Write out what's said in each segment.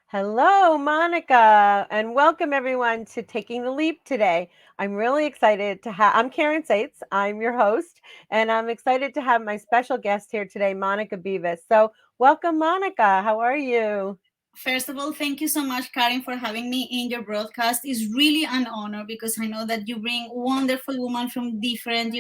Hello, Monica, and welcome everyone to Taking the Leap today. I'm really excited to have, I'm Caryn Saitz, I'm your host, and I'm excited to have my special guest here today, Monica Bivas. So, welcome, Monica. How are you? First of all, thank you so much, Caryn, for having me in your broadcast. It's really an honor because I know that you bring wonderful women from different,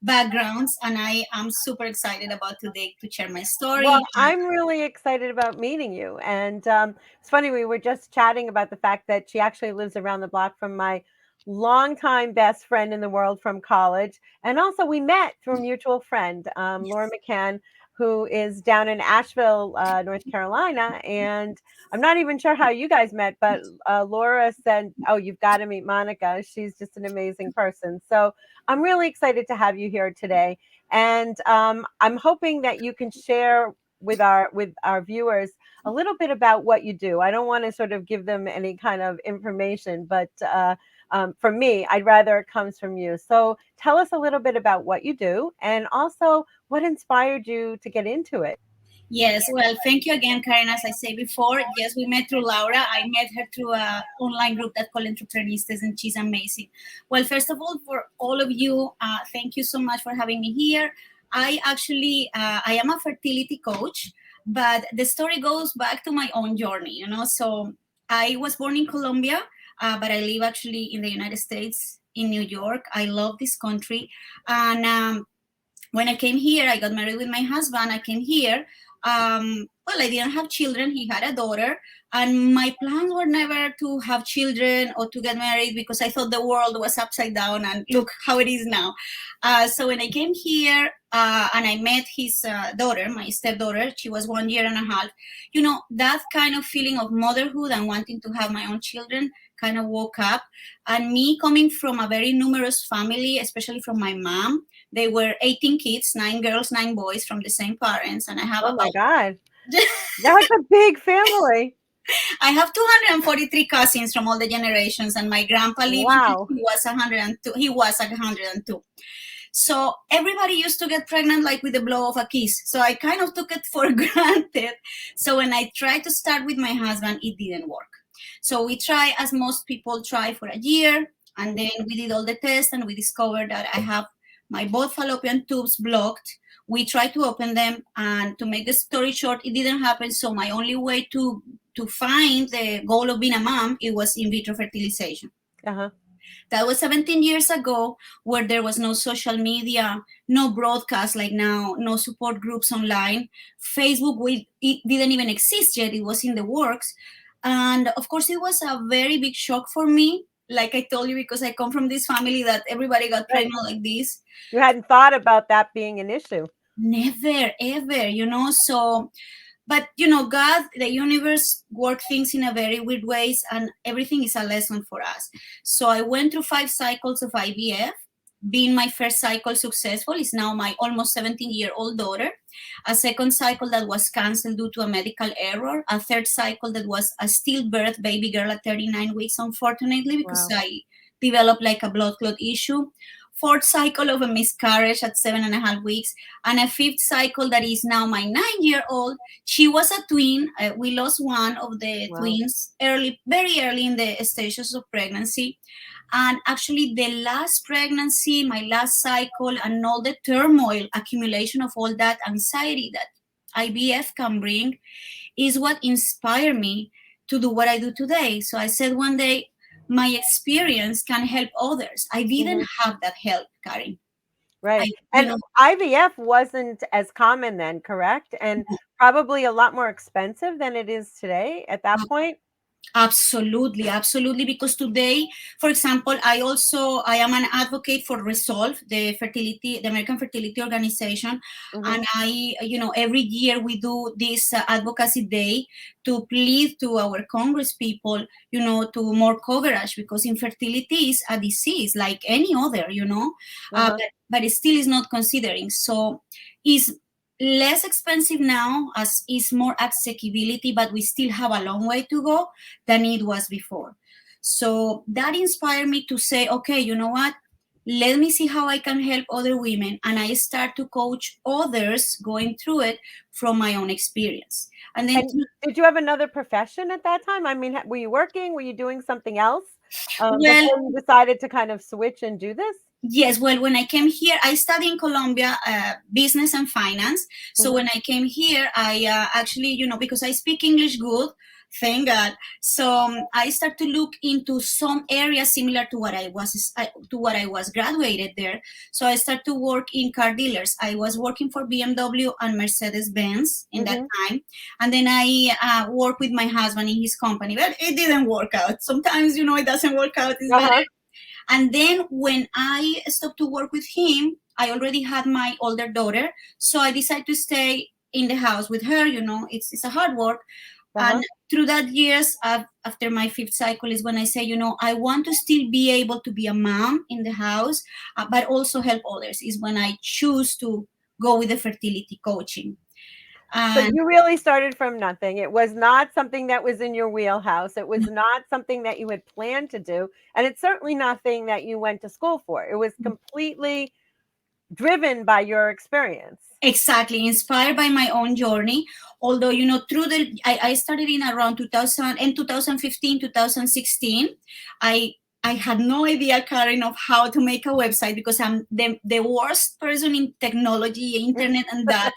backgrounds, and I am super excited about today to share my Well, story. I'm really excited about meeting you. And it's funny, we were just chatting about the fact that she actually lives around the block from my longtime best friend in the world from college. And also, we met through a mutual friend, Laura McCann, who is down in Asheville, North Carolina. And I'm not even sure how you guys met, but Laura said, "Oh, you've got to meet Monica. She's just an amazing person." So I'm really excited to have you here today. And I'm hoping that you can share with our viewers a little bit about what you do. I don't want to sort of give them any kind of information, but for me, I'd rather it comes from you. So tell us a little bit about what you do, and also what inspired you to get into it. Yes, well, thank you again, Karen. As I said before, yes, we met through Laura. I met her through a online group that called Entrepreneuristas, and she's amazing. Well, first of all, for all of you, thank you so much for having me here. I am a fertility coach, but the story goes back to my own journey. So I was born in Colombia, but I live actually in the United States, in New York. I love this country, and when I came here, I got married with my husband. I came here. Well, I didn't have children. He had a daughter. And my plans were never to have children or to get married because I thought the world was upside down. And look how it is now. So when I came here and I met his daughter, my stepdaughter, she was 1 year and a half, that kind of feeling of motherhood and wanting to have my own children kind of woke up. And me coming from a very numerous family, especially from my mom, they were 18 kids, 9 girls, 9 boys from the same parents, and I have Oh my about God, that's a big family! I have 243 cousins from all the generations, and my grandpa living Wow. he was 102. He was 102. So everybody used to get pregnant like with the blow of a kiss. So I kind of took it for granted. So when I tried to start with my husband, it didn't work. So we tried, as most people try, for a year, and then we did all the tests, and we discovered that I have my both fallopian tubes blocked. We tried to open them, and to make the story short, it didn't happen. So my only way to find the goal of being a mom, it was in vitro fertilization. Uh huh. That was 17 years ago, where there was no social media, no broadcast like now, no support groups online. Facebook, it didn't even exist yet. It was in the works. And of course, it was a very big shock for me. Like I told you, because I come from this family that everybody got Right. pregnant like this. You hadn't thought about that being an issue. Never, ever. So, but God, the universe work things in a very weird ways, and everything is a lesson for us. So I went through 5 cycles of IVF. Being my first cycle successful is now my almost 17-year-old daughter. A second cycle that was canceled due to a medical error. A third cycle that was a stillbirth baby girl at 39 weeks, unfortunately, because Wow. I developed like a blood clot issue. Fourth cycle of a miscarriage at 7.5 weeks, and a fifth cycle that is now my 9-year-old. She was a twin. We lost one of the Wow. twins early, very early in the stages of pregnancy. And actually, the last pregnancy, my last cycle, and all the turmoil, accumulation of all that anxiety that IVF can bring, is what inspired me to do what I do today. So I said one day, my experience can help others. I didn't Mhm. have that help, Caryn. I, Right. you And know, IVF wasn't as common then, correct? And probably a lot more expensive than it is today at that point? Absolutely, absolutely. Because today, for example, I am an advocate for Resolve, the American Fertility Organization, Mhm. and every year we do this advocacy day to plead to our Congress people, to more coverage, because infertility is a disease like any other, Uh-huh. but it still is not considering. So is less expensive now as is more accessibility, but we still have a long way to go than it was before. So that inspired me to say, okay, you know what? let me see how I can help other women. And I start to coach others going through it from my own experience. And then, And did you have another profession at that time? I mean, were you working? Were you doing something else well, before you decided to kind of switch and do this? yes, well, when I came here, I studied in Colombia business and finance. So Mhm. when I came here, I actually, because I speak English good, thank God. So I start to look into some areas similar to what I was graduated there. So I start to work in car dealers. I was working for BMW and Mercedes Benz in that Mhm. time, and then I worked with my husband in his company. But it didn't work out. Sometimes, it doesn't work out. It's better. Uh-huh. And then when I stopped to work with him, I already had my older daughter. So I decided to stay in the house with her. It's a hard work. Uh-huh. And through that years, after my fifth cycle is when I say, I want to still be able to be a mom in the house, but also help others, is when I choose to go with the fertility coaching. So And you really started from nothing. It was not something that was in your wheelhouse. It was not something that you had planned to do. And it's certainly nothing that you went to school for. It was completely driven by your experience. exactly, inspired by my own journey. Although, through I started in around 2000 and 2015, 2016. I had no idea, Caryn, of how to make a website because I'm the worst person in technology, internet, and that.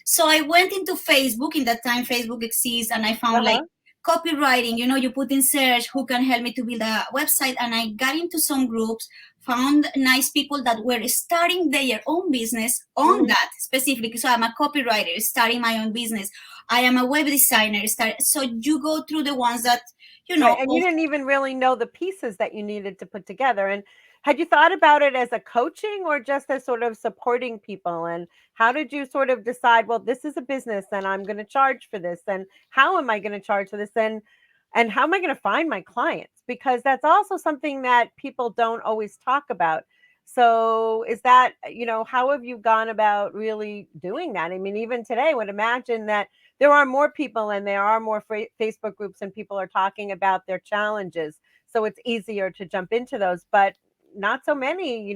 So I went into Facebook. In that time, Facebook exists, and I found like Uh-huh. copywriting. You put in search, who can help me to build a website, and I got into some groups, found nice people that were starting their own business on Mhm. that specifically. So I'm a copywriter starting my own business. I am a web designer. So you go through the ones that, Right, and you didn't even really know the pieces that you needed to put together, and had you thought about it as a coaching or just as sort of supporting people, and how did you sort of decide, well, this is a business and I'm gonna charge for this, and how am I gonna charge for this, and how am I gonna find my clients? Because that's also something that people don't always talk about. So is that, how have you gone about really doing that? I mean, even today, I would imagine that there are more people and there are more Facebook groups and people are talking about their challenges. So it's easier to jump into those, but not so many,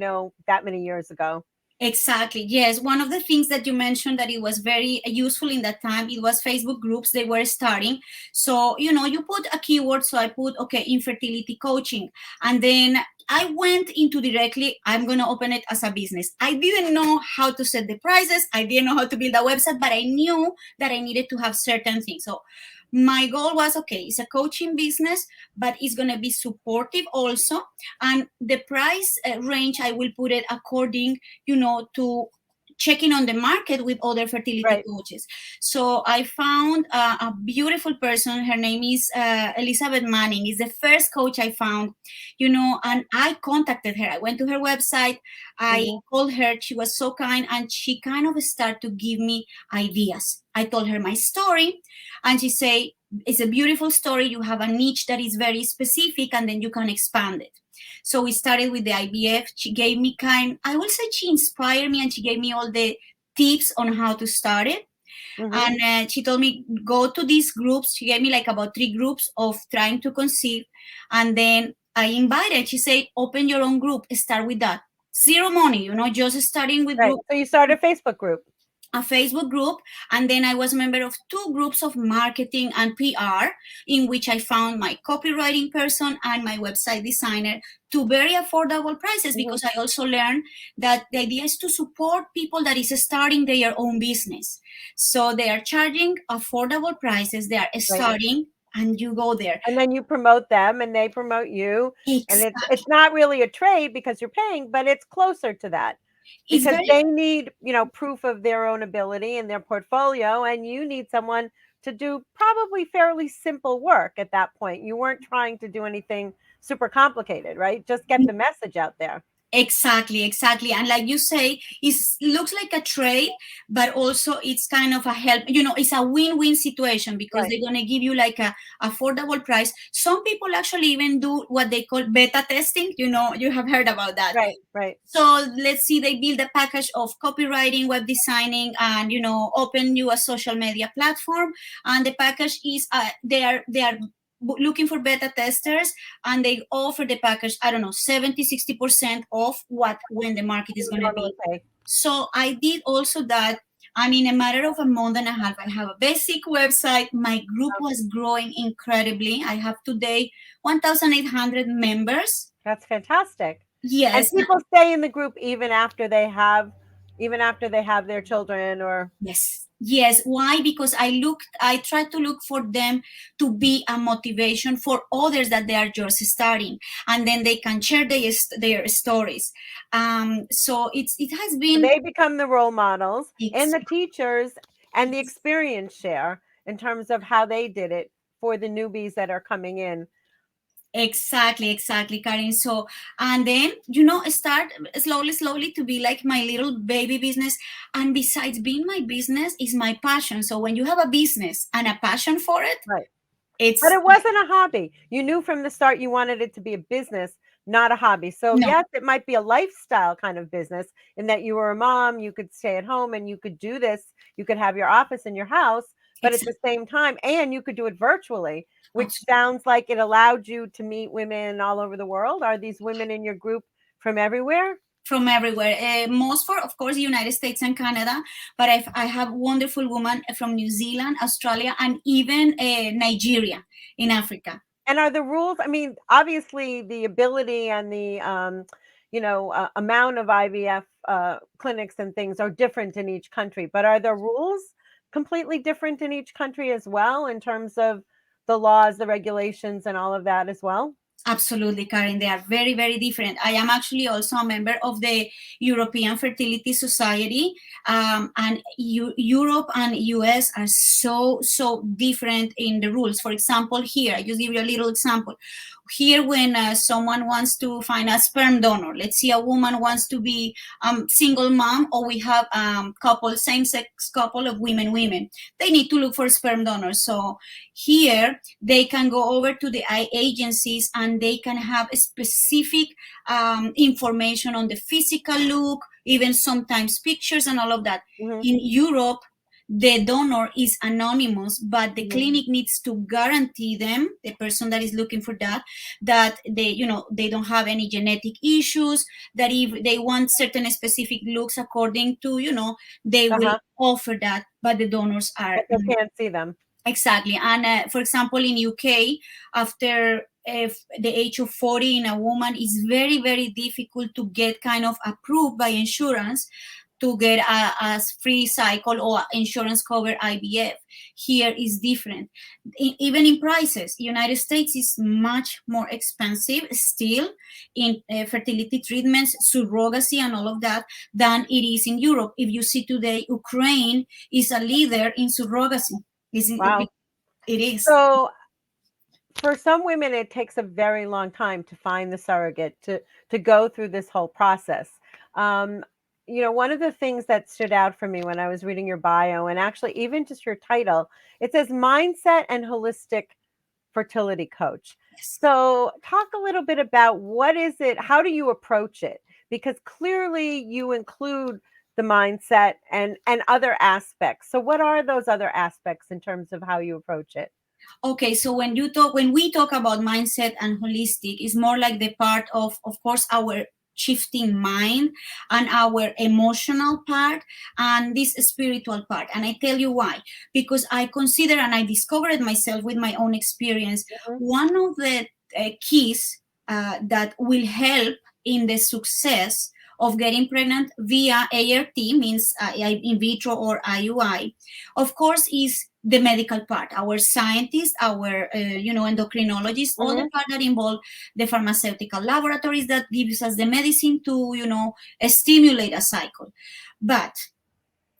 that many years ago. Exactly. Yes. One of the things that you mentioned that it was very useful in that time, it was Facebook groups. They were starting. So, you put a keyword. So I put, okay, infertility coaching. And then I went into directly, I'm going to open it as a business. I didn't know how to set the prices. I didn't know how to build a website, but I knew that I needed to have certain things. So my goal was, okay, it's a coaching business, but it's going to be supportive also. And the price range, I will put it according to checking on the market with other fertility Right. coaches. So I found a beautiful person. Her name is Elizabeth Manning. Is the first coach I found, and I contacted her. I went to her website. I Hmm. called her. She was so kind, and she kind of started to give me ideas. I told her my story, and she said, it's a beautiful story. You have a niche that is very specific, and then you can expand it. So we started with the IVF. She gave me I will say she inspired me, and she gave me all the tips on how to start it. Hmm. And she told me, go to these groups. She gave me like about 3 groups of trying to conceive. And then I invited, she said, open your own group, start with that. Zero money, just starting with Right. group, So you started a Facebook group. a Facebook group, and then I was a member of 2 groups of marketing and PR, in which I found my copywriting person and my website designer to very affordable prices, Hmm. because I also learned that the idea is to support people that is starting their own business. So they are charging affordable prices, they are Right. starting, and you go there. And then you promote them and they promote you. And it's Exactly. not really a trade because you're paying, but it's closer to that It's because very they need, proof of their own ability and their portfolio, and you need someone to do probably fairly simple work at that point. You weren't trying to do anything super complicated, right? Just get the message out there. exactly. And like you say, it looks like a trade, but also it's kind of a help. It's a win-win situation, because Right. they're going to give you like a affordable price. Some people actually even do what they call beta testing. You have heard about that. Right. Right. So let's see, they build a package of copywriting, web designing, and open you a social media platform. And the package is they are looking for beta testers, and they offer the package, I don't know, 70-60% of what when the market is going to be. So I did also that, and in a matter of a month and a half, I have a basic website. My group was growing incredibly. I have today 1,800 members. That's fantastic. Yes. And people stay in the group even after they have their children, or Yes. Why? Because I try to look for them to be a motivation for others that they are just starting, and then they can share their stories. So it has been, they become the role models and the teachers and the experience share in terms of how they did it for the newbies that are coming in. Exactly, Caryn. So, and then, start slowly to be like my little baby business. And besides being my business is my passion. So when you have a business and a passion for it, right. But it wasn't a hobby. You knew from the start you wanted it to be a business, not a hobby. So yes, it might be a lifestyle kind of business in that you were a mom, you could stay at home and you could do this. You could have your office in your house, but at the same time, and you could do it virtually, which sounds like it allowed you to meet women all over the world. Are these women in your group from everywhere? From everywhere, most for, of course, the United States and Canada, but I have wonderful women from New Zealand, Australia, and even Nigeria in Africa. And are the rules, I mean, obviously the ability and the amount of IVF clinics and things are different in each country, but are the rules completely different in each country as well, in terms of the laws, the regulations, and all of that as well? Absolutely, Caryn. They are very, very different. I am actually also a member of the European Fertility Society, and Europe and US are so different in the rules. For example, here, I just give you a little example. Here, when someone wants to find a sperm donor, let's see, a woman wants to be single mom, or we have same-sex couple of women, they need to look for sperm donors. So here, they can go over to the agencies and they can have a specific information on the physical look, even sometimes pictures and all of that. Mm-hmm. In Europe, the donor is anonymous, but the clinic needs to guarantee them, the person that is looking for that they don't have any genetic issues, that if they want certain specific looks according to, they will offer that, but the donors are, but they can't see them. Exactly. And for example, in UK, after the age of 40 in a woman, is very, very difficult to get kind of approved by insurance to get a free cycle or insurance cover IVF. Here is different. Even in prices, United States is much more expensive still in fertility treatments, surrogacy, and all of that than it is in Europe. If you see today, Ukraine is a leader in surrogacy. Wow. It is. So for some women, it takes a very long time to find the surrogate, to go through this whole process. One of the things that stood out for me when I was reading your bio, and actually even just your title, it says mindset and holistic fertility coach. So talk a little bit about what is it, how do you approach it? Because clearly you include the mindset and other aspects. So what are those other aspects in terms of how you approach it? Okay, so when we talk about mindset and holistic, it's more like the part of course, our shifting mind and our emotional part and this spiritual part. And I tell you why. Because I consider, and I discovered myself with my own experience, one of the keys that will help in the success of getting pregnant via ART, means in vitro or IUI, of course, is the medical part. Our scientists, our endocrinologists, all the part that involve the pharmaceutical laboratories that gives us the medicine to stimulate a cycle. But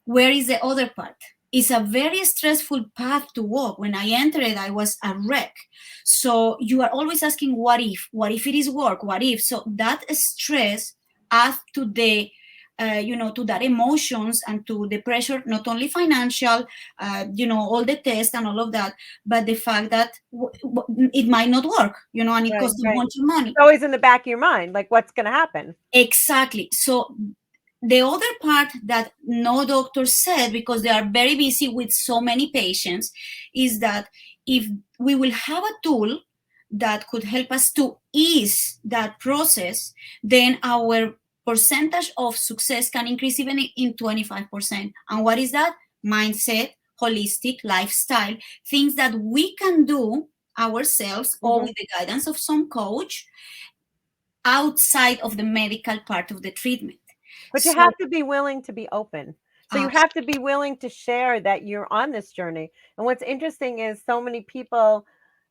where is the other part? It's a very stressful path to walk. When I entered it, I was a wreck. So you are always asking, what if? What if it is work? What if? So that stress adds to the to that emotions and to the pressure, not only financial, all the tests and all of that, but the fact that it might not work, and it costs a bunch of money. It's always in the back of your mind, like what's going to happen. Exactly. So the other part that no doctor said, because they are very busy with so many patients, is that if we will have a tool that could help us to ease that process, then our percentage of success can increase even in 25%. And what is that? Mindset, holistic lifestyle, things that we can do ourselves or with the guidance of some coach outside of the medical part of the treatment. But you So have to be willing to be open. So you have to be willing to share that you're on this journey. And what's interesting is so many people,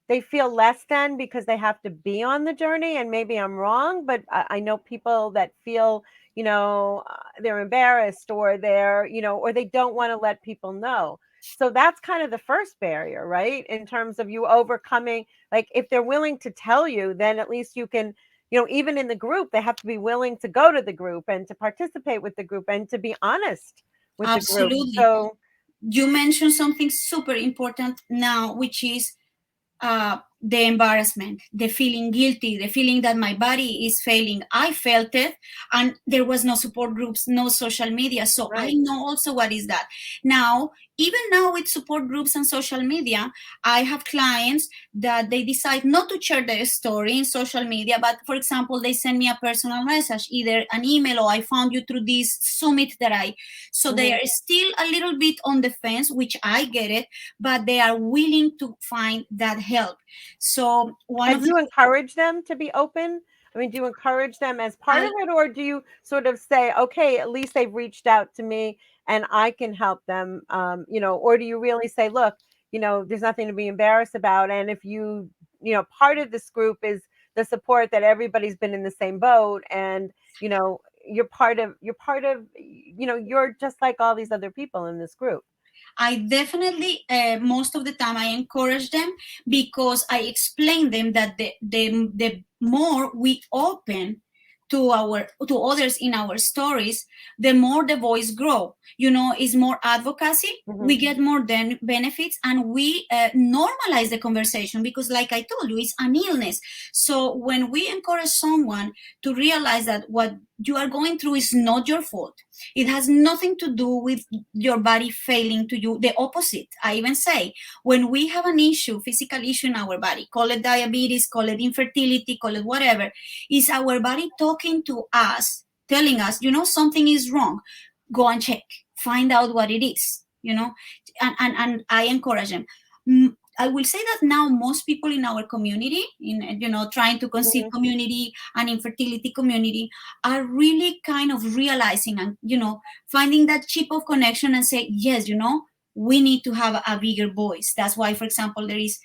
they feel less than because they have to be on the journey. And maybe I'm wrong, but I know people that feel, they're embarrassed or they're, or they don't want to let people know. So that's kind of the first barrier, right? In terms of you overcoming, like if they're willing to tell you, then at least you can, even in the group, they have to be willing to go to the group and to participate with the group and to be honest with the group. absolutely. So You mentioned something super important now, which is the embarrassment, the feeling guilty, the feeling that my body is failing. I felt it, and there was no support groups, no social media. So I right. know also what is that. Now, even now with support groups and social media, I have clients that they decide not to share their story in social media, but for example, they send me a personal message, either an email or I found you through this summit so they are still a little bit on the fence, which I get it, but they are willing to find that help. So And do you encourage them to be open? I mean, do you encourage them as part of it, or do you sort of say, okay, at least they've reached out to me and I can help them, or do you really say, look, there's nothing to be embarrassed about. And if part of this group is the support that everybody's been in the same boat and, you're you're just like all these other people in this group. I definitely, most of the time, I encourage them because I explain them that the more we open to others in our stories, the more the voice grow. Is more advocacy. We get more benefits, and we normalize the conversation because, like I told you, it's an illness. So when we encourage someone to realize that what you are going through is not your fault, it has nothing to do with your body failing to you. The opposite. I even say, when we have an issue, physical issue in our body, call it diabetes, call it infertility, call it whatever, is our body talking to us, telling us, something is wrong. Go and check, find out what it is, and I encourage them. I will say that now most people in our community, in trying to conceive community and infertility community, are really kind of realizing and finding that chip of connection and say, yes, we need to have a bigger voice. That's why, for example, there is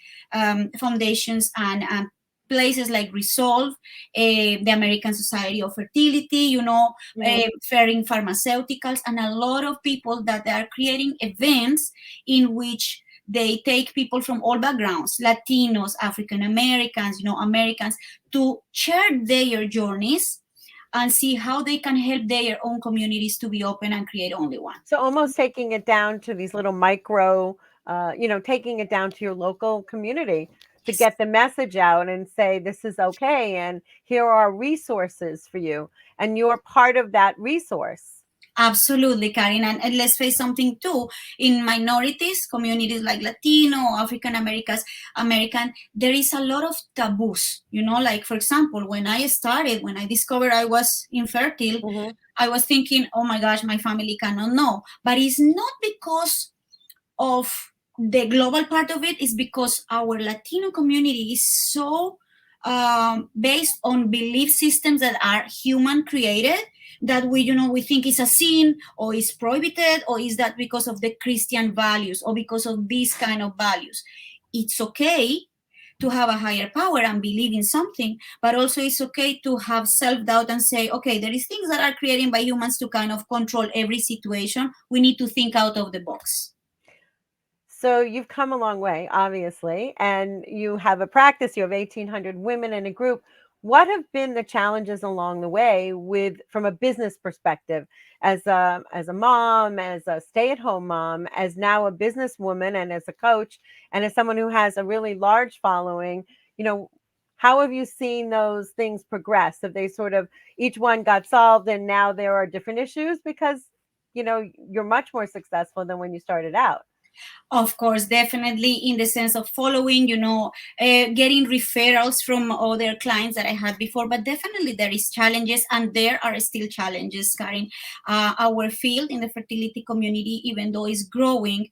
foundations and places like Resolve, the American Society of Fertility, Ferring Pharmaceuticals, and a lot of people that are creating events in which they take people from all backgrounds, Latinos, African Americans, Americans, to share their journeys and see how they can help their own communities to be open and create only one. So almost taking it down to these little micro, taking it down to your local community to get the message out and say, this is okay. And here are resources for you. And you're part of that resource. Absolutely, Caryn. And let's face something too. In minorities, communities like Latino, African American, there is a lot of taboos. Like, for example, when I discovered I was infertile, I was thinking, oh my gosh, my family cannot know. But it's not because of the global part of it, is because our Latino community is so based on belief systems that are human created, that we think is a sin or is prohibited, or is that because of the Christian values or because of these kind of values. It's okay to have a higher power and believe in something, but also it's okay to have self-doubt and say, okay, there is things that are created by humans to kind of control every situation. We need to think out of the box. So you've come a long way, obviously, and you have a practice. You have 1,800 women in a group. What have been the challenges along the way from a business perspective, as a mom, as a stay-at-home mom, as now a businesswoman, and as a coach, and as someone who has a really large following? how have you seen those things progress? Have they sort of, each one got solved and now there are different issues? Because, you're much more successful than when you started out. Of course, definitely in the sense of following, getting referrals from other clients that I had before. But definitely there is challenges, and there are still challenges, Caryn. Our field in the fertility community, even though it's growing,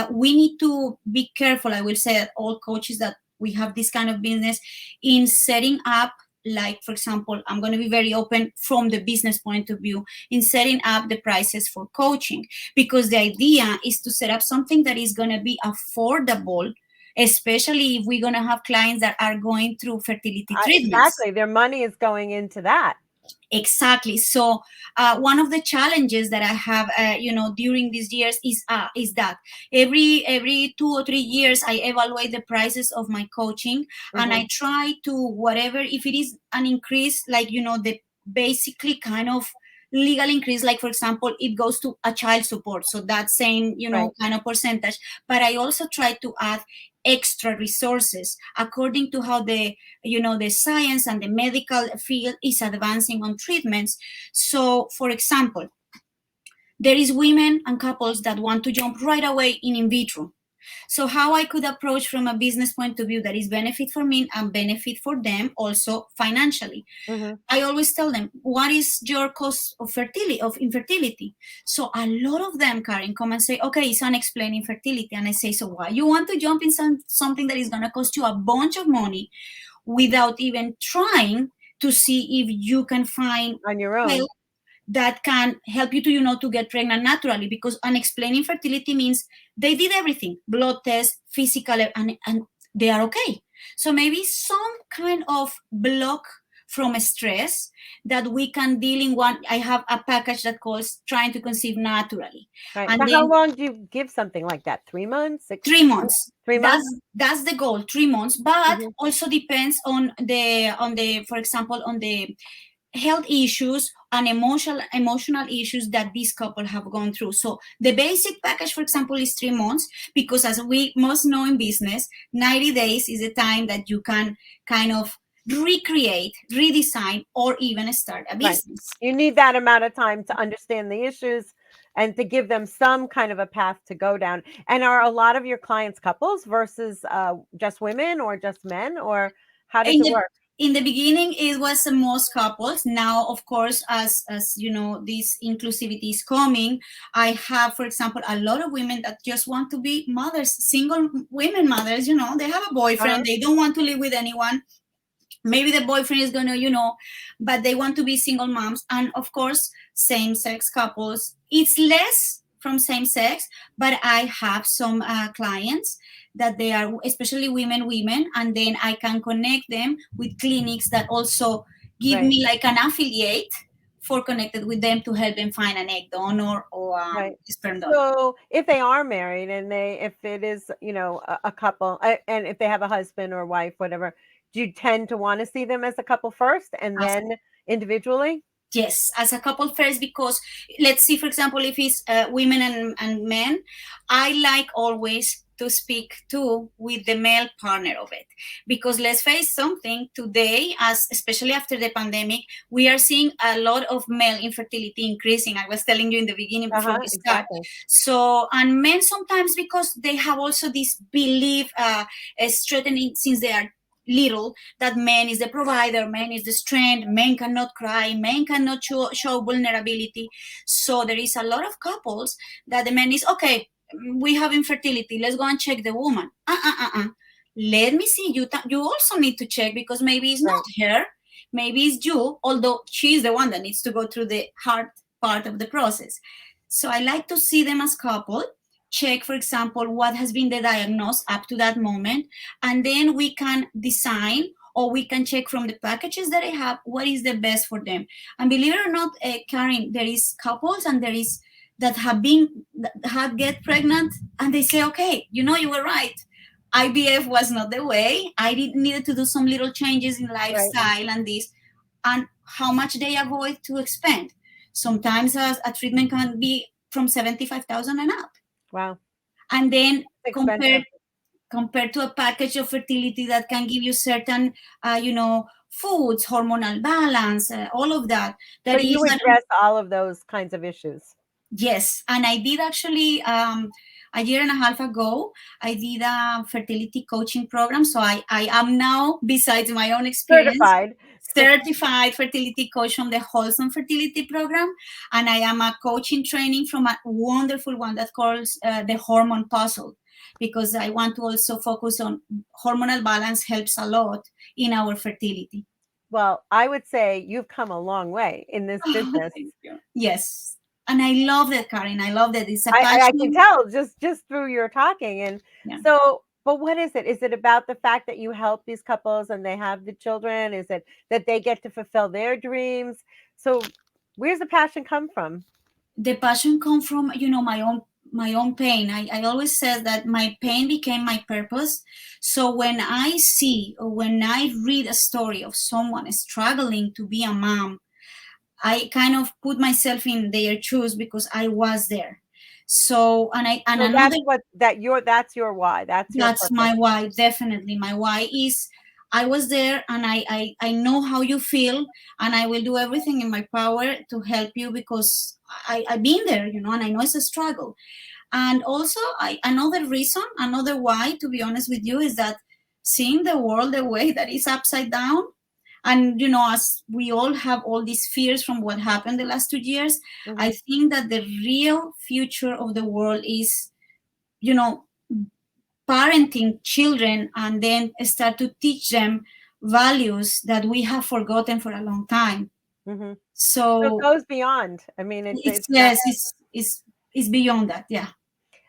we need to be careful. I will say that all coaches that we have this kind of business in setting up, like, for example, I'm going to be very open from the business point of view, in setting up the prices for coaching, because the idea is to set up something that is going to be affordable, especially if we're going to have clients that are going through fertility treatments. Exactly. Their money is going into that. Exactly. So one of the challenges that I have, during these years is that every 2 or 3 years I evaluate the prices of my coaching, and I try to, whatever, if it is an increase, like, the basically kind of legal increase, like, for example, it goes to a child support, so that same Right. kind of percentage. But I also try to add extra resources according to how the science and the medical field is advancing on treatments. So, for example, there is women and couples that want to jump right away in vitro. So how I could approach from a business point of view that is benefit for me and benefit for them also financially. I always tell them, what is your cost of infertility? So a lot of them, Caryn, come and say, okay, it's unexplained infertility. And I say, so why you want to jump in something that is going to cost you a bunch of money without even trying to see if you can find on your own that can help you to to get pregnant naturally? Because unexplained infertility means they did everything, blood test, physical, and they are okay. So maybe some kind of block from stress that we can deal in one. I have a package that calls Trying to Conceive Naturally. Right. And So then how long do you give something like that? 3 months? 3 months. 3 months? That's the goal, 3 months. But also depends on the, for example, on the health issues and emotional issues that this couple have gone through. So the basic package, for example, is 3 months, because as we must know in business, 90 days is the time that you can kind of recreate, redesign, or even start a business. Right. You need that amount of time to understand the issues and to give them some kind of a path to go down. And are a lot of your clients couples versus just women or just men, or how does it work? In the beginning, it was most couples. Now, of course, as this inclusivity is coming, I have, for example, a lot of women that just want to be mothers, single women mothers. They have a boyfriend, they don't want to live with anyone. Maybe the boyfriend is gonna, but they want to be single moms. And of course, same-sex couples. It's less from same-sex, but I have some clients that they are, especially women, and then I can connect them with clinics that also give me like an affiliate for connected with them to help them find an egg donor or sperm donor. So if they are married and if it is, a couple, and if they have a husband or wife, whatever, do you tend to want to see them as a couple first and then individually? Yes, as a couple first, because let's see, for example, if it's women and men, I like always to speak with the male partner of it, because let's face something, today, especially after the pandemic, we are seeing a lot of male infertility increasing. I was telling you in the beginning before we start. Exactly. So, and men sometimes, because they have also this belief strengthening since they are little, that man is the provider, man is the strength, men cannot cry, men cannot show vulnerability. So there is a lot of couples that the man is, okay, we have infertility, let's go and check the woman. Let me see, you also need to check, because maybe it's not her, maybe it's you, although she's the one that needs to go through the hard part of the process. So I like to see them as couple, check, for example, what has been the diagnosis up to that moment, and then we can design, or we can check from the packages that I have what is the best for them. And believe it or not, Caryn, there is couples and there is that have get pregnant, and they say, okay, you were right, IVF was not the way, I needed to do some little changes in lifestyle and this, and how much they avoid to expend. Sometimes a treatment can be from $75,000 and up. Wow. And then compare compared to a package of fertility that can give you certain, foods, hormonal balance, all of that. So That you is, address all of those kinds of issues. yes. And I did actually, a year and a half ago, I did a fertility coaching program. So I am now, besides my own experience, Certified. certified fertility coach from the Wholesome Fertility Program. And I am a coaching training from a wonderful one that calls the Hormone Puzzle, because I want to also focus on hormonal balance helps a lot in our fertility. Well, I would say you've come a long way in this Oh, business. thank you. Yes. And I love that, Caryn. I love that. It's a I can passion. tell just through your talking. And Yeah. so, but what is it? Is it about the fact that you help these couples and they have the children? Is it that they get to fulfill their dreams? So where's the passion come from? The passion come from, my own pain. I always said that my pain became my purpose. So when I see, or when I read a story of someone struggling to be a mom, I kind of put myself in their shoes because I was there. So, and So another, that's your why. That's your that's purpose. my why. Definitely my why is, I was there, and I know how you feel, and I will do everything in my power to help you, because I've been there, and I know it's a struggle. And also, another reason, another why, to be honest with you, is that seeing the world the way that is upside down, and as we all have all these fears from what happened the last 2 years, I Mhm. think that the real future of the world is, you know parenting children, and then start to teach them values that we have forgotten for a long time. Mhm. So it So goes beyond. I mean, it's, it's not. yes, it's beyond that. Yeah.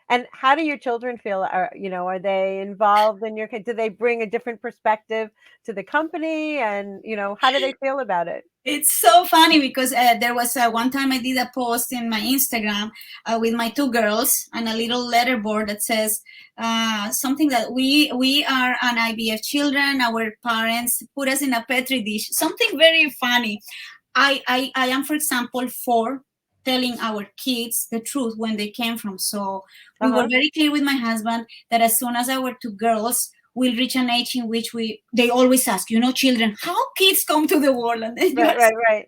And how do your children feel? Are they involved in your kid? Do they bring a different perspective to the company? And how do they feel about it? It's so funny because there was one time I did a post in my Instagram with my two girls, and a little letterboard that says something that we are an IVF children. Our parents put us in a petri dish. Something very funny. I am, for example, for telling our kids the truth when they came from. So we were Uh-huh. very clear with my husband that as soon as our two girls will reach an age in which they always ask, children, how kids come to the world, and then you Right, ask, right, right.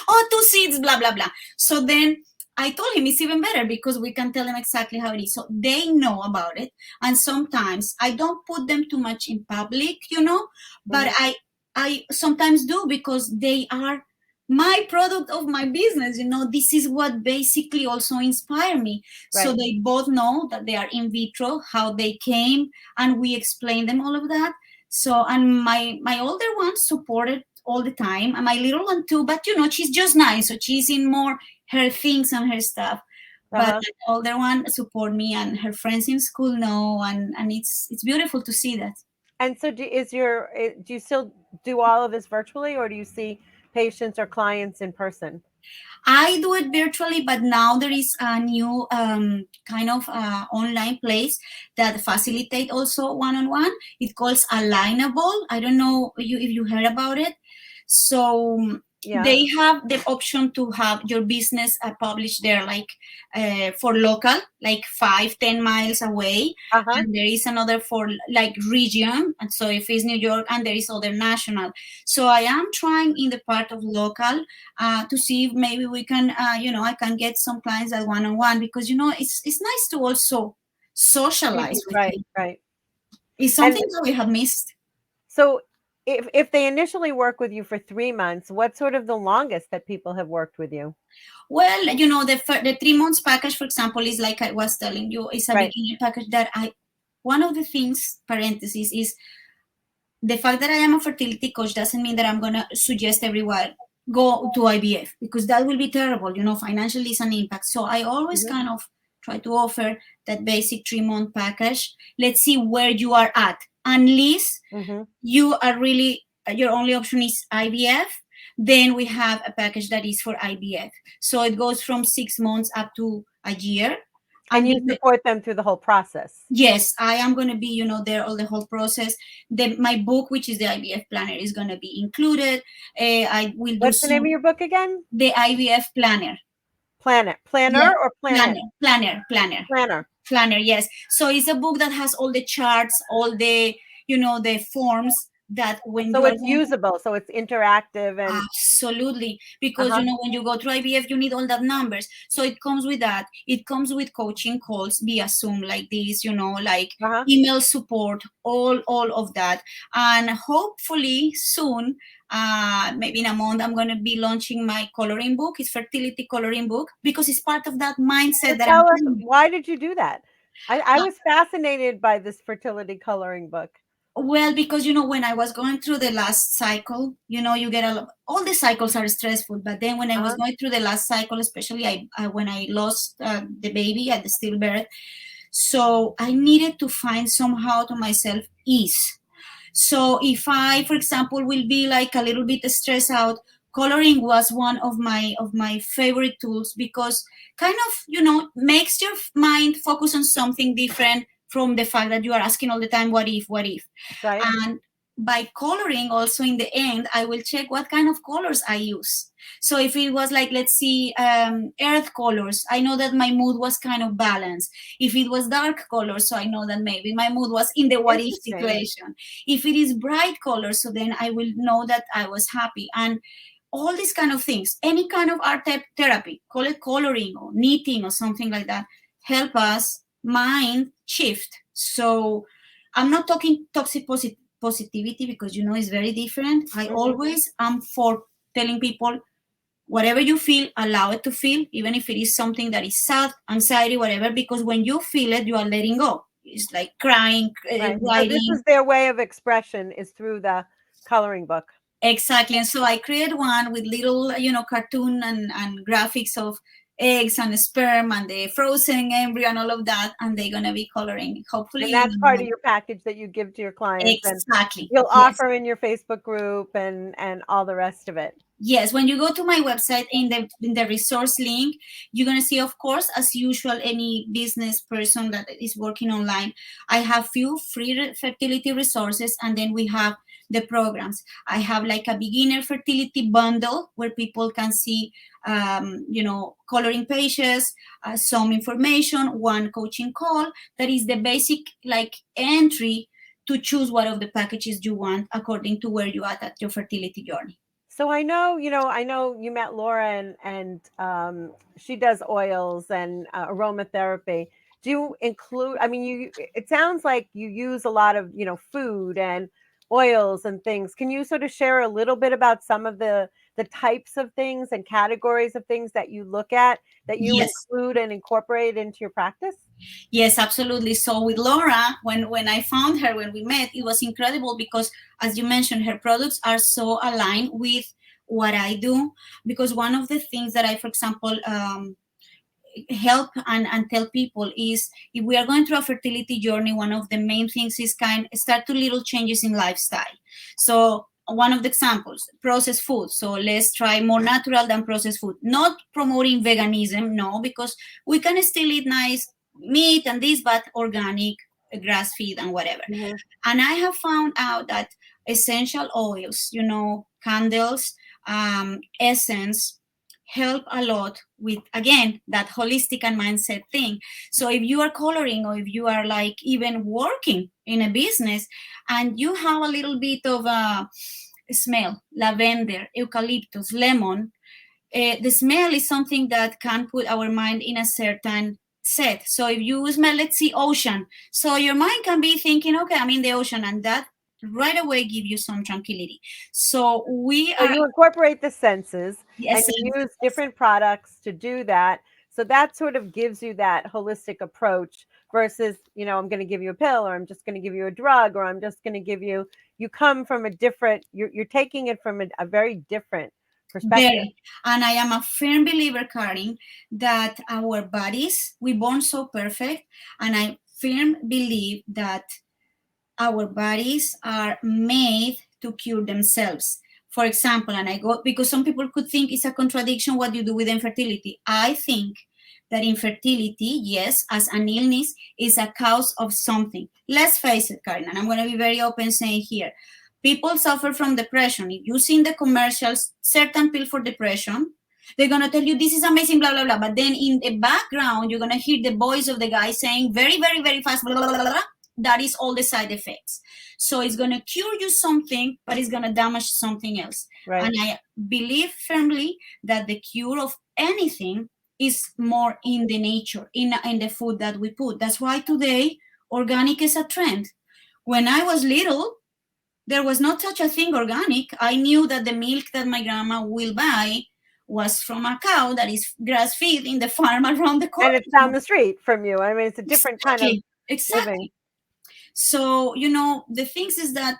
oh, two seeds, blah blah blah. So then I told him it's even better because we can tell them exactly how it is, so they know about it. And sometimes I don't put them too much in public, but Mhm. I sometimes do, because they are my product of my business. This is what basically also inspired me. So Right. they both know that they are in vitro, how they came, and we explain them all of that. So, and my older one supported all the time, and my little one too, but she's just nice, so she's in more her things and her stuff. But Uh-huh. the older one support me, and her friends in school know, and it's beautiful to see that. And so do you still do all of this virtually, or do you see patients or clients in person? I do it virtually, but now there is a new kind of online place that facilitate also one-on-one. It calls Alignable. I don't know if you heard about it. So Yeah. they have the option to have your business published there, like for local, like 5-10 miles away. Uh-huh. And there is another for like region. And so if it's New York, and there is other national. So I am trying in the part of local to see if maybe we can, I can get some clients at one-on-one, because it's nice to also socialize with Right, people. right. It's And something that we have missed. so if they initially work with you for 3 months, what's sort of the longest that people have worked with you? Well, the 3 months package, for example, is like I was telling you, is a Right. beginning package that one of the things, parentheses, is the fact that I am a fertility coach doesn't mean that I'm going to suggest everyone go to IVF, because that will be terrible. Financially is an impact. So I always Mhm. kind of try to offer that basic 3-month package. Let's see where you are at. Unless Mhm. you are really, your only option is IVF, then we have a package that is for IVF. So it goes from 6 months up to a year. And And you support them through the whole process. yes, I am going to be, there all the whole process. My book, which is the IVF planner, is going to be included. I will do What's the name of some your book again? the IVF planner. Planet. Yeah, Planner or planet? planner. Planner. Planner, yes. So it's a book that has all the charts, all the, the forms that when So you are it's going to. usable, so it's interactive and Absolutely, because uh-huh. when you go through IVF, you need all that numbers. So it comes with that. It comes with coaching calls via Zoom like this, like Uh-huh. email support, all of that. And hopefully soon, maybe in a month, I'm going to be launching my coloring book. It's fertility coloring book because it's part of that mindset So that I'm tell us, telling you. why did you do that? I was fascinated by this fertility coloring book. Well, because when I was going through the last cycle, you get all the cycles are stressful. But then when I was Uh-huh. going through the last cycle, especially when I lost the baby at the stillbirth, so I needed to find somehow to myself ease. So if I, for example, will be like a little bit stressed out, coloring was one of my favorite tools because kind of makes your mind focus on something different from the fact that you are asking all the time what if. Right. And by coloring also in the end, I will check what kind of colors I use. So if it was like, let's see, earth colors, I know that my mood was kind of balanced. If it was dark colors, so I know that maybe my mood was in the what if Interesting. situation. If it is bright colors, so then I will know that I was happy. And all these kind of things, any kind of art therapy, call it coloring or knitting or something like that, help us mind shift. So I'm not talking toxic positivity because it's very different. I Mm-hmm. always am for telling people whatever you feel, allow it to feel, even if it is something that is sad, anxiety, whatever, because when you feel it, you are letting go. It's like crying, Right. So this writing. is their way of expression is through the coloring book. Exactly. And so I created one with little, cartoon and graphics of eggs and sperm and the frozen embryo and all of that. And they're going to be coloring, And hopefully. that's part of your package that you give to your clients, and Exactly. you'll Yes. offer in your Facebook group and all the rest of it. Yes, when you go to my website in the resource link, you're gonna see, of course, as usual, any business person that is working online. I have few free fertility resources, and then we have the programs. I have like a beginner fertility bundle where people can see, coloring pages, some information, one coaching call. That is the basic like entry to choose what of the packages you want according to where you are at your fertility journey. So I know you met Laura and she does oils and aromatherapy. Do you include, I mean, it sounds like you use a lot of, food and oils and things. Can you sort of share a little bit about some of the types of things and categories of things that you look at that you Yes. include and incorporate into your practice? Yes, absolutely. So with Laura, when I found her, when we met, it was incredible because, as you mentioned, her products are so aligned with what I do. Because one of the things that I, for example, help and tell people is if we are going through a fertility journey, one of the main things is start to little changes in lifestyle. So one of the examples, processed food. So let's try more natural than processed food. Not promoting veganism, no, because we can still eat nice meat and this, but organic, grass feed and whatever. Mm-hmm. And I have found out that essential oils, candles, essence, help a lot with, again, that holistic and mindset thing. So if you are coloring or if you are like even working in a business and you have a little bit of a smell, lavender, eucalyptus, lemon, the smell is something that can put our mind in a certain set. So if you smell, let's see, ocean, so your mind can be thinking, okay, I'm in the ocean, and that right away give you some tranquility. So we So are. you incorporate the senses and Yes. you use different products to do that. So that sort of gives you that holistic approach versus, I'm going to give you a pill, or I'm just going to give you a drug, or I'm just going to give you come from a different, you're taking it from a very different perspective. Very. And I am a firm believer, Caryn, that our bodies, we born so perfect. And I firm believe that our bodies are made to cure themselves. For example, and I go because some people could think it's a contradiction what you do with infertility. I think that infertility, yes, as an illness, is a cause of something. Let's face it, Caryn, and I'm going to be very open saying here. People suffer from depression. If you see in the commercials, certain pill for depression, They're going to tell you this is amazing, blah, blah, blah. But then in the background, you're going to hear the voice of the guy saying very, very, very fast, blah, blah, blah, blah. That is all the side effects. So it's going to cure you something, but it's going to damage something else. Right. And I believe firmly that the cure of anything is more in the nature, in the food that we put. That's why today organic is a trend. When I was little, there was not such a thing organic. I knew that the milk that my grandma will buy was from a cow that is grass-fed in the farm around the corner. And it's down the street from you. I mean, it's a different kind of living. So, you know, the things is that,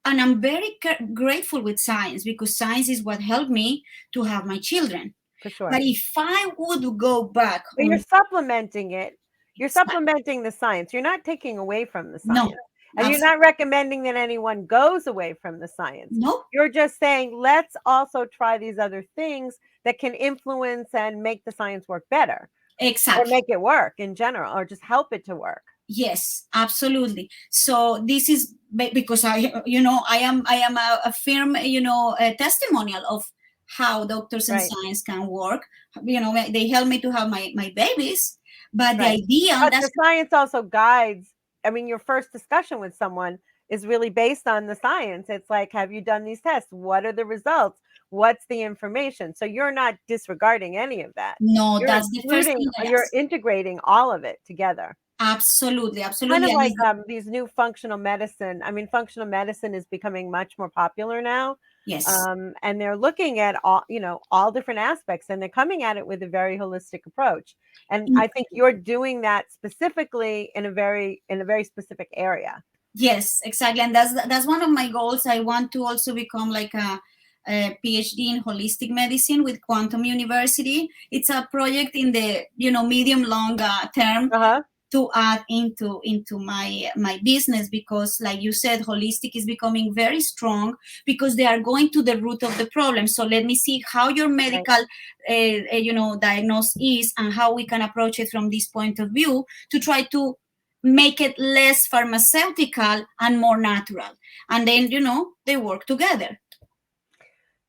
and I'm very grateful with science, because science is what helped me to have my children. For sure. But if I would go back... But you're supplementing it. You're supplementing the science. You're not taking away from the science. No. And you're not recommending that anyone goes away from the science. No. You're just saying, let's also try these other things that can influence and make the science work better. Exactly. Or make it work in general, or just help it to work. Yes, absolutely. So this is because I am a firm, a testimonial of how doctors and science can work. You know, they help me to have my babies, but the idea... But the science also guides. I mean, your first discussion with someone is really based on the science. It's like, have you done these tests? What are the results? What's the information? So you're not disregarding any of that. No, that's the first thing. You're integrating all of it together. Absolutely, absolutely. Kind of like these new functional medicine. I mean, functional medicine is becoming much more popular now. Yes. And they're looking at all different aspects, and they're coming at it with a very holistic approach. And I think you're doing that specifically in a very specific area. Yes, exactly. And that's one of my goals. I want to also become like a PhD in holistic medicine with Quantum University. It's a project in the medium long term. To add into my business, because like you said, holistic is becoming very strong because they are going to the root of the problem. So let me see how your medical diagnosis is, and how we can approach it from this point of view to try to make it less pharmaceutical and more natural, and then they work together.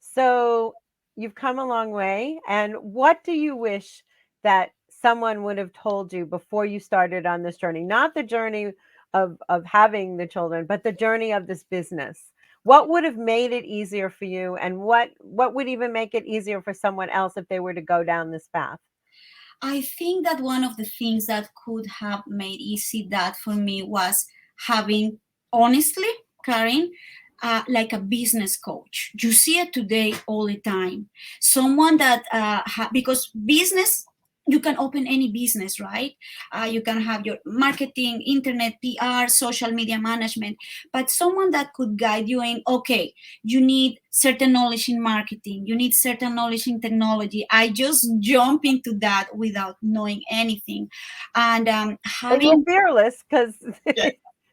So you've come a long way, and what do you wish that someone would have told you before you started on this journey? Not the journey of having the children, but the journey of this business. What would have made it easier for you, and what would even make it easier for someone else if they were to go down this path? I think that one of the things that could have made easy that for me was having, honestly, Caryn, like a business coach. You see it today all the time. Someone that, because business, you can open any business, right? You can have your marketing, internet, PR, social media management, but someone that could guide you in, okay, you need certain knowledge in marketing, you need certain knowledge in technology. I just jump into that without knowing anything. And you're fearless, because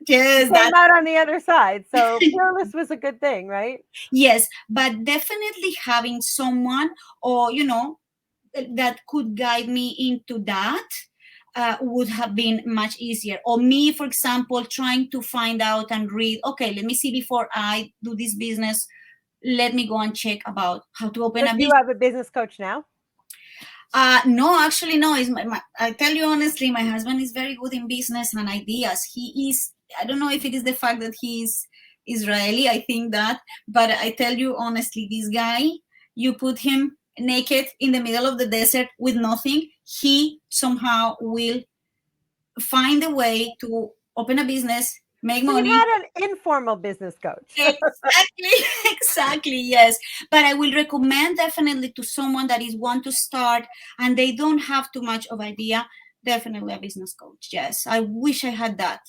yes, came out on the other side. So fearless was a good thing, right? Yes, but definitely having someone, or that could guide me into that would have been much easier. Or me, for example, trying to find out and read, okay, let me see, before I do this business, let me go and check about how to open a business. Do you have a business coach now? No, actually, no. I tell you honestly, my husband is very good in business and ideas. He is, I don't know if it is the fact that he is Israeli, I think that, but I tell you honestly, this guy, you put him naked in the middle of the desert with nothing, he somehow will find a way to open a business, make money. You had an informal business coach. Exactly, yes. But I will recommend definitely to someone that is want to start and they don't have too much of idea, definitely a business coach. Yes, I wish I had that,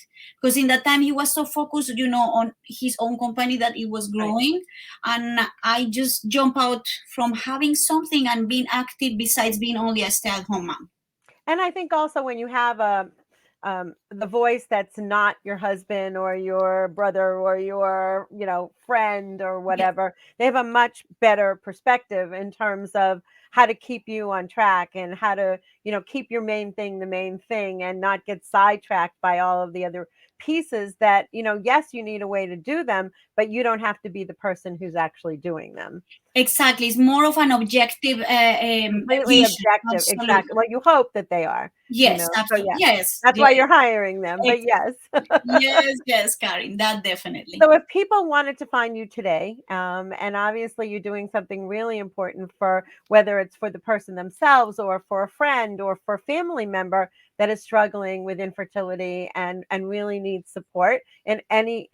because in that time he was so focused, on his own company that it was growing, and I just jump out from having something and being active besides being only a stay-at-home mom. And I think also when you have the voice that's not your husband or your brother or your friend or whatever, they have a much better perspective in terms of how to keep you on track and how to keep your main thing the main thing and not get sidetracked by all of the other pieces that yes, you need a way to do them, but you don't have to be the person who's actually doing them. Exactly. It's more of an objective Completely vision. objective, Absolutely. exactly. Well, you hope that they are, Yes, so absolutely. yeah, Yes, that's why yes. you're hiring them, but yes. Yes, yes, Caryn, that definitely. So if people wanted to find you today, and obviously you're doing something really important for whether it's for the person themselves or for a friend or for a family member that is struggling with infertility and really needs support in any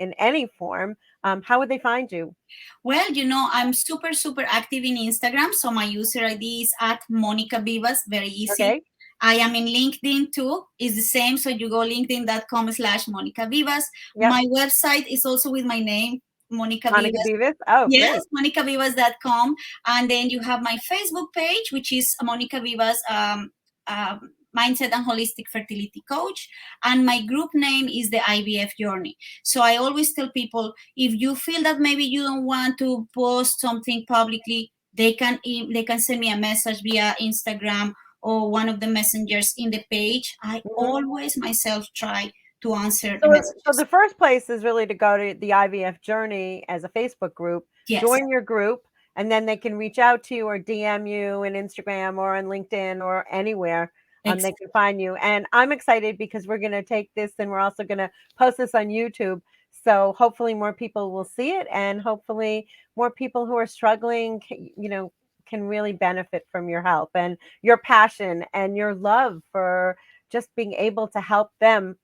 form, how would they find you? Well, I'm super, super active in Instagram. So my user ID is at Monica Bivas, very easy. Okay. I am in LinkedIn too. It's the same. So you go linkedin.com/Monica Vivas. Yep. My website is also with my name, Monica Monica Vivas. Beavis. Oh, Yes, great. monicavivas.com. And then you have my Facebook page, which is Monica Vivas Mindset and Holistic Fertility Coach. And my group name is the IVF Journey. So I always tell people, if you feel that maybe you don't want to post something publicly, they can send me a message via Instagram or one of the messengers in the page. I Mhm. always myself try to answer the So messages. the first place is really to go to the IVF Journey as a Facebook group, Yes, join your group, and then they can reach out to you or DM you on Instagram or on LinkedIn or anywhere. They exactly. can find you. And I'm excited because we're going to take this and we're also going to post this on YouTube. So hopefully more people will see it, and hopefully more people who are struggling, can really benefit from your help and your passion and your love for just being able to help them,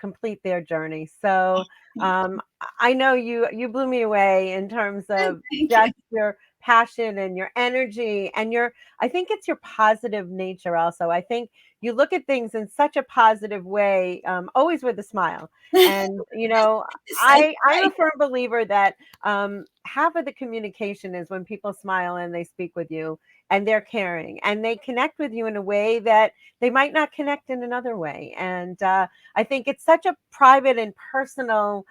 complete their journey. So I know you blew me away in terms of Thank you. just your passion and your energy and I think it's your positive nature also. I think you look at things in such a positive way, always with a smile. And I I'm try. a firm believer that half of the communication is when people smile and they speak with you and they're caring and they connect with you in a way that they might not connect in another way. And I think it's such a private and personal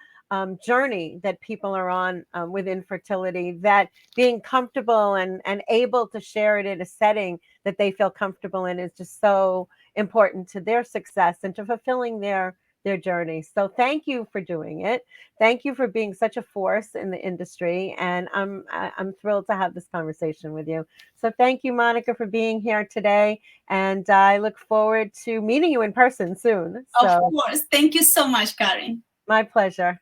journey that people are on with infertility, that being comfortable and able to share it in a setting that they feel comfortable in is just so important to their success and to fulfilling their journey. So thank you for doing it. Thank you for being such a force in the industry, and I'm thrilled to have this conversation with you. So thank you, Monica, for being here today, and I look forward to meeting you in person soon. Of So course. Thank you so much, Caryn. my pleasure.